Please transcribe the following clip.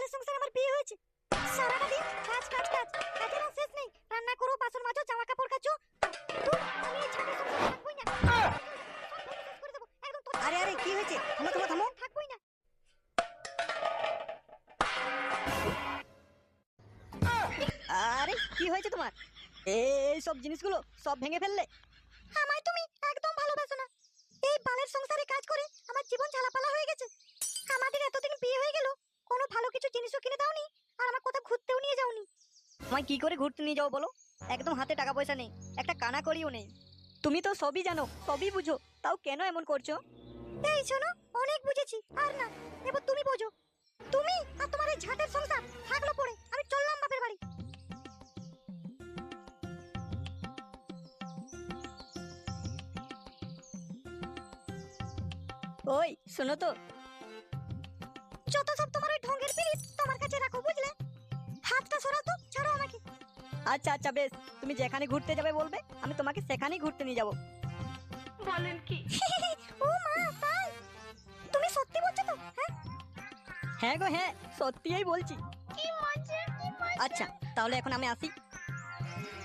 বালের সংসারে আমার বিয়ে হয়েছে। সারাটা দিন কাজ কাজ কাজ, কাজের আর শেষ নেই। রান্না করো, বাসন মাজো, জামা কাপড় কাচো। ধুর, আমি এই ছাদের সংসারে থাকবোই না। সব ভেঙে শেষ করে দেবো। একদম আরে আরে কি হয়েছে? থামো থামো থামো। থাকবোই না। আরে কি হয়েছে তোমার? এই সব জিনিসগুলো সব ভেঙে ফেললে? আমায় তুমি একদম ভালোবাসো না। এই বালের সংসারে কাজ করে আমার জীবন ঝালাপালা হয়ে গেছে। আমাদের এতদিন বিয়ে হয়ে গেল, কোনো ভালো কিছু জিনিসও কিনে দাওনি, আর আমার কোথাও ঘুরতেও নিয়ে যাওনি। তোমায় কি করে ঘুরতে নিয়ে যাও বলো? একদম হাতে টাকা পয়সা নেই, একটা কানা করিও নেই। তুমি তো সবই জানো, সবই বুঝো, তাও কেন এমন করছো? এই শোনো, অনেক বুঝেছি, আর না। এবার তুমি বোঝো। তুমি আর তোমার এই ঝাঁটের সংসার থাকলো পড়ে, আমি চললাম বাপের বাড়ি। ওই শোনো তো। যত সব তোমার ওই ঢঙ্গের পিরিচ তোমার কাছে রাখো, বুঝলে? হাতটা সরাও তো, ছাড়ো আমাকে। আচ্ছা আচ্ছা বেশ, তুমি যেখানে ঘুরতে যাবে বলবে, আমি তোমাকে সেখানেই ঘুরতে নিয়ে যাবো। বলেন কি? ও মা, তাই? তুমি সত্যি বলছো তো? হ্যাঁ। হ্যাঁ গো হ্যাঁ, সত্যিই বলছি। কি মজা, কি মজা। আচ্ছা তাহলে এখন আমি আসি।